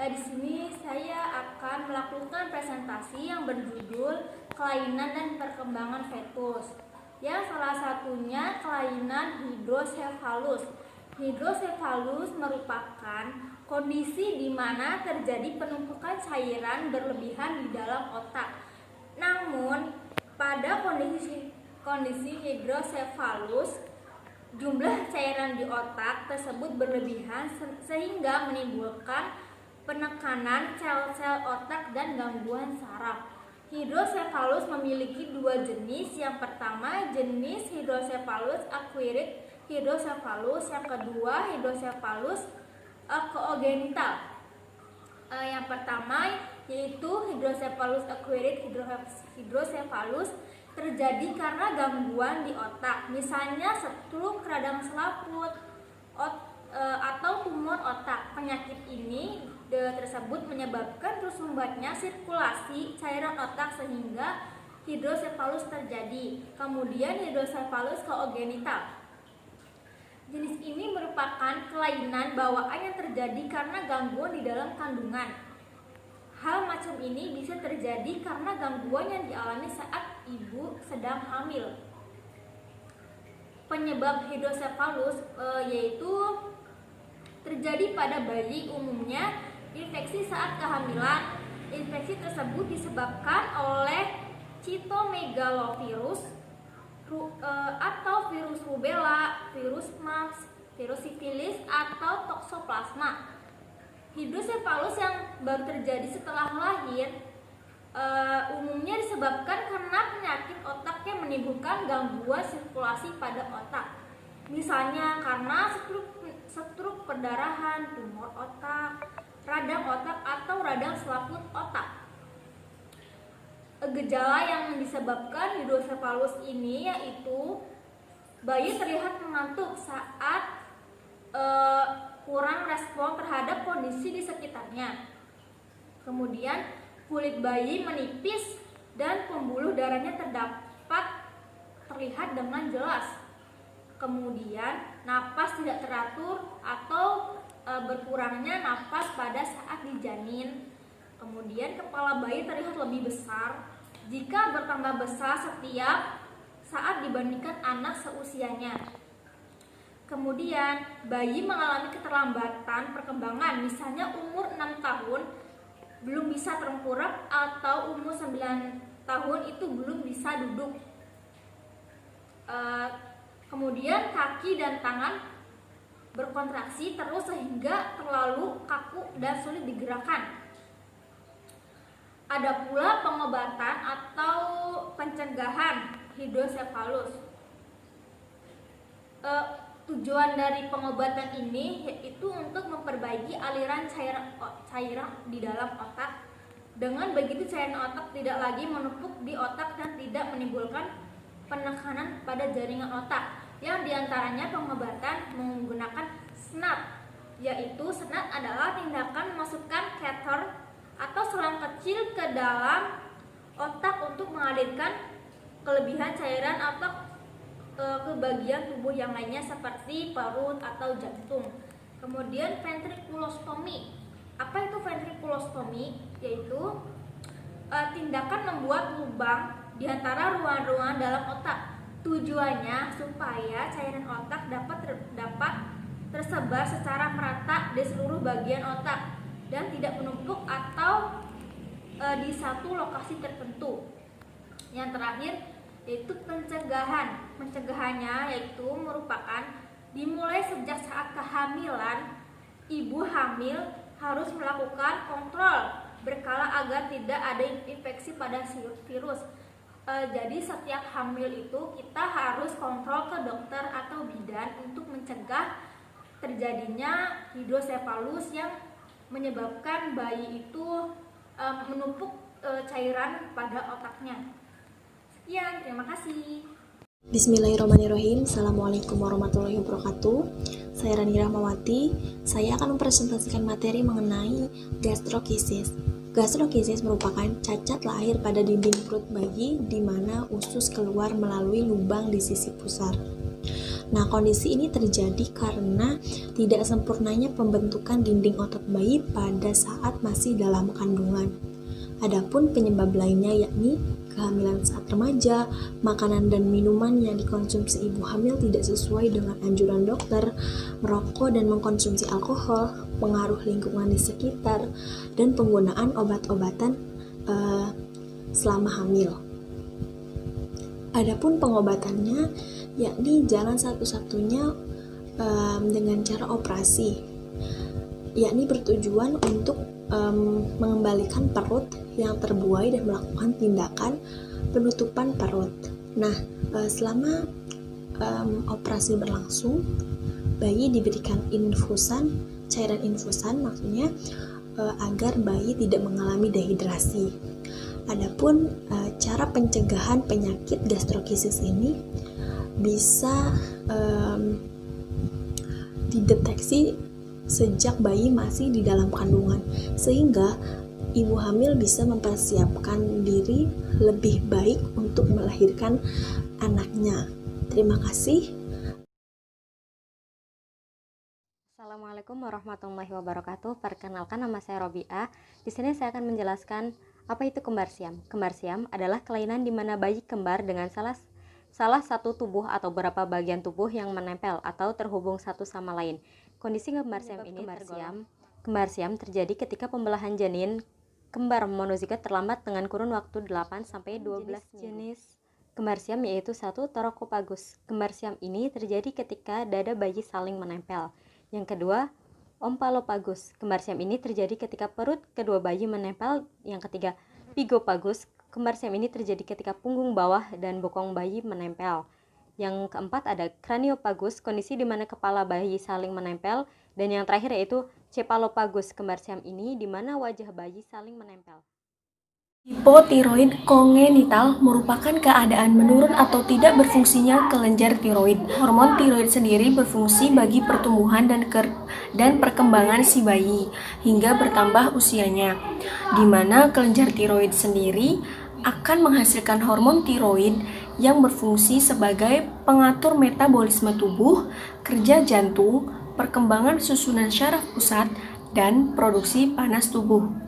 Di sini saya akan melakukan presentasi yang berjudul kelainan dan perkembangan fetus. Yang salah satunya kelainan hidrosefalus. Hidrosefalus merupakan kondisi di mana terjadi penumpukan cairan berlebihan di dalam otak. Namun, pada kondisi hidrosefalus, jumlah cairan di otak tersebut berlebihan sehingga menimbulkan penekanan sel-sel otak dan gangguan saraf. Hidrosefalus memiliki dua jenis. Yang pertama jenis hidrosefalus acquired hidrosefalus, yang kedua hidrosefalus congenital. Yang pertama yaitu hidrosefalus acquired hidrosefalus terjadi karena gangguan di otak, misalnya stroke, radang selaput, atau tumor otak. Penyakit ini tersebut menyebabkan tersumbatnya sirkulasi cairan otak sehingga hidrosefalus terjadi. Kemudian hidrosefalus congenital. Jenis ini merupakan kelainan bawaan yang terjadi karena gangguan di dalam kandungan. Hal macam ini bisa terjadi karena gangguan yang dialami saat ibu sedang hamil. Penyebab hidrosefalus yaitu terjadi pada bayi, umumnya infeksi saat kehamilan. Infeksi tersebut disebabkan oleh cytomegalovirus atau virus rubella, virus mumps, virus sifilis, atau toksoplasma. Hidrosefalus yang baru terjadi setelah lahir umumnya disebabkan karena penyakit otak yang menimbulkan gangguan sirkulasi pada otak, misalnya karena stroke perdarahan, tumor otak, radang otak, atau radang selaput otak. Gejala yang disebabkan hidrosefalus ini yaitu bayi terlihat mengantuk saat kurang respon terhadap kondisi di sekitarnya. Kemudian kulit bayi menipis dan pembuluh darahnya terlihat dengan jelas. Kemudian napas tidak teratur atau berkurangnya napas pada saat dijanin. Kemudian kepala bayi terlihat lebih besar jika bertambah besar setiap saat dibandingkan anak seusianya. Kemudian bayi mengalami keterlambatan perkembangan, misalnya umur 6 tahun belum bisa tengkurap atau umur 9 tahun itu belum bisa duduk. Kemudian kaki dan tangan berkontraksi terus sehingga terlalu kaku dan sulit digerakkan. Ada pula pengobatan atau pencegahan hidrosefalus. Tujuan dari pengobatan ini yaitu untuk memperbaiki aliran cairan di dalam otak. Dengan begitu cairan otak tidak lagi menumpuk di otak dan tidak menimbulkan penekanan pada jaringan otak. Yang diantaranya pengobatan menggunakan SNAT, yaitu SNAT adalah tindakan memasukkan catheter atau selang kecil ke dalam otak untuk mengalirkan kelebihan cairan otak ke bagian tubuh yang lainnya seperti perut atau jantung. Kemudian ventriculostomy. Apa itu ventriculostomy? Yaitu tindakan membuat lubang di antara ruang-ruang dalam otak. Tujuannya supaya cairan otak dapat tersebar secara merata di seluruh bagian otak dan tidak menumpuk atau di satu lokasi tertentu. Yang terakhir yaitu pencegahan. Pencegahannya yaitu merupakan dimulai sejak saat kehamilan. Ibu hamil harus melakukan kontrol berkala agar tidak ada infeksi pada virus. Jadi setiap hamil itu kita harus kontrol ke dokter atau bidan untuk mencegah terjadinya hidrosefalus yang menyebabkan bayi itu menumpuk cairan pada otaknya. Sekian, terima kasih. Bismillahirrahmanirrahim. Assalamualaikum warahmatullahi wabarakatuh. Saya Rani Rahmawati. Saya akan mempresentasikan materi mengenai gastrokisis. Gastrokisis merupakan cacat lahir pada dinding perut bayi di mana usus keluar melalui lubang di sisi pusar. Nah, kondisi ini terjadi karena tidak sempurnanya pembentukan dinding otot bayi pada saat masih dalam kandungan. Adapun penyebab lainnya yakni kehamilan saat remaja, makanan dan minuman yang dikonsumsi ibu hamil tidak sesuai dengan anjuran dokter, merokok dan mengkonsumsi alkohol, pengaruh lingkungan di sekitar, dan penggunaan obat-obatan selama hamil. Adapun pengobatannya yakni jalan satu-satunya dengan cara operasi, yakni bertujuan untuk mengembalikan perut yang terbuai dan melakukan tindakan penutupan perut. Nah, selama operasi berlangsung, bayi diberikan cairan infusan maksudnya agar bayi tidak mengalami dehidrasi. Adapun cara pencegahan penyakit gastrokisis ini bisa dideteksi sejak bayi masih di dalam kandungan, sehingga ibu hamil bisa mempersiapkan diri lebih baik untuk melahirkan anaknya. Terima kasih. Assalamualaikum warahmatullahi wabarakatuh. Perkenalkan, nama saya Robiah. Di sini saya akan menjelaskan apa itu kembar siam. Kembar siam adalah kelainan di mana bayi kembar dengan salah satu tubuh atau beberapa bagian tubuh yang menempel atau terhubung satu sama lain. Kondisi kembar siam terjadi ketika pembelahan janin kembar monozigot terlambat dengan kurun waktu 8 sampai 12 jenis kembar siam yaitu 1. Thoracophagus. Kembar siam ini terjadi ketika dada bayi saling menempel. Yang kedua, Omphalophagus. Kembar siam ini terjadi ketika perut kedua bayi menempel. Yang ketiga, Pygophagus. Kembar siam ini terjadi ketika punggung bawah dan bokong bayi menempel. Yang keempat ada Craniophagus, kondisi di mana kepala bayi saling menempel. Dan yang terakhir yaitu Cephalophagus. Kembar siam ini di mana wajah bayi saling menempel. Hipotiroid kongenital merupakan keadaan menurun atau tidak berfungsinya kelenjar tiroid. Hormon tiroid sendiri berfungsi bagi pertumbuhan dan perkembangan si bayi hingga bertambah usianya, di mana kelenjar tiroid sendiri akan menghasilkan hormon tiroid yang berfungsi sebagai pengatur metabolisme tubuh, kerja jantung, perkembangan susunan syaraf pusat, dan produksi panas tubuh.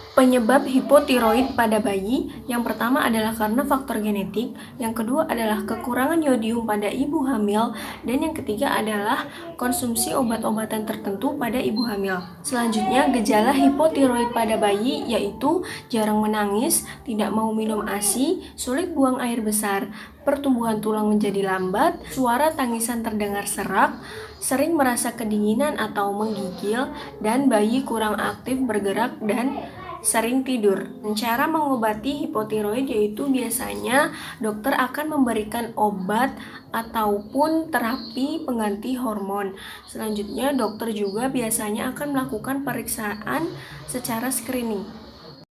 Penyebab hipotiroid pada bayi yang pertama adalah karena faktor genetik, yang kedua adalah kekurangan yodium pada ibu hamil, dan yang ketiga adalah konsumsi obat-obatan tertentu pada ibu hamil. Selanjutnya, gejala hipotiroid pada bayi yaitu jarang menangis, tidak mau minum ASI, sulit buang air besar, pertumbuhan tulang menjadi lambat, suara tangisan terdengar serak, sering merasa kedinginan atau menggigil, dan bayi kurang aktif bergerak dan sering tidur. Cara mengobati hipotiroid yaitu biasanya dokter akan memberikan obat ataupun terapi pengganti hormon. Selanjutnya, dokter juga biasanya akan melakukan pemeriksaan secara screening.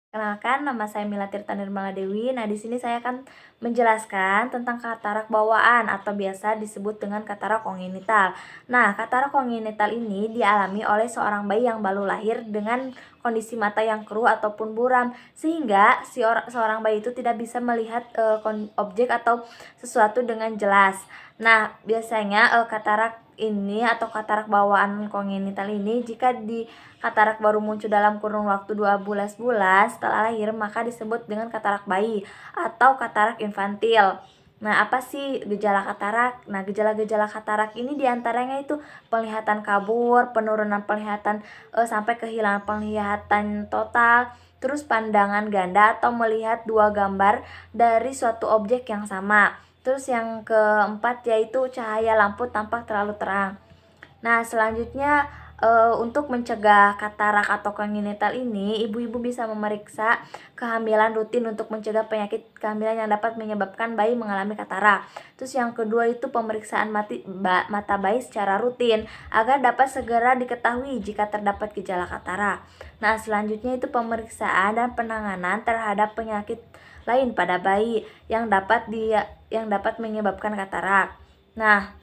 Kenalkan, nama saya Mila Tirta Nirmala Dewi. Nah, di sini saya akan menjelaskan tentang katarak bawaan atau biasa disebut dengan katarak kongenital. Nah, katarak kongenital ini dialami oleh seorang bayi yang baru lahir dengan kondisi mata yang keruh ataupun buram, sehingga seorang bayi itu tidak bisa melihat objek atau sesuatu dengan jelas. Nah, biasanya katarak ini atau katarak bawaan kongenital ini jika di katarak baru muncul dalam kurun waktu 12 bulan setelah lahir, maka disebut dengan katarak bayi atau katarak infantil. Nah, apa sih gejala katarak? Nah, gejala-gejala katarak ini diantaranya itu penglihatan kabur, penurunan penglihatan sampai kehilangan penglihatan total, terus pandangan ganda atau melihat dua gambar dari suatu objek yang sama. Terus yang keempat yaitu cahaya lampu tampak terlalu terang. Nah, selanjutnya untuk mencegah katarak atau kongenital ini, ibu-ibu bisa memeriksa kehamilan rutin untuk mencegah penyakit kehamilan yang dapat menyebabkan bayi mengalami katarak. Terus yang kedua itu pemeriksaan mata bayi secara rutin agar dapat segera diketahui jika terdapat gejala katarak. Nah, selanjutnya itu pemeriksaan dan penanganan terhadap penyakit lain pada bayi yang dapat menyebabkan katarak. Nah,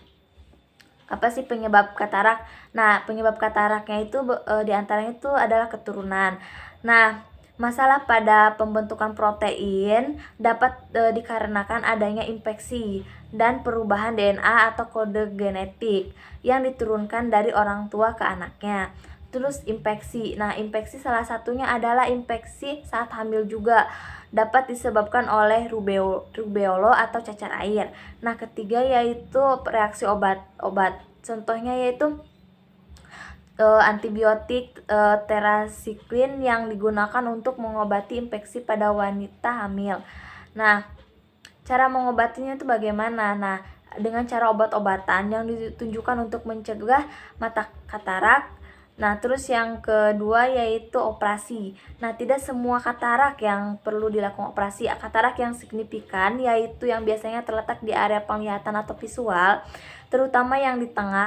apa sih penyebab katarak? Nah, penyebab kataraknya itu diantaranya itu adalah keturunan. Nah, Masalah pada pembentukan protein dapat dikarenakan adanya infeksi dan perubahan DNA atau kode genetik yang diturunkan dari orang tua ke anaknya. Terus infeksi. Nah, infeksi salah satunya adalah infeksi saat hamil juga. Dapat disebabkan oleh rubeolo atau cacar air. Nah, ketiga yaitu reaksi obat-obat. Contohnya yaitu antibiotik tetrasiklin yang digunakan untuk mengobati infeksi pada wanita hamil. Nah, cara mengobatinya itu bagaimana? Nah, dengan cara obat-obatan yang ditunjukkan untuk mencegah mata katarak. Nah, terus yang kedua yaitu operasi. Nah, tidak semua katarak yang perlu dilakukan operasi. Katarak yang signifikan yaitu yang biasanya terletak di area penglihatan atau visual, terutama yang di tengah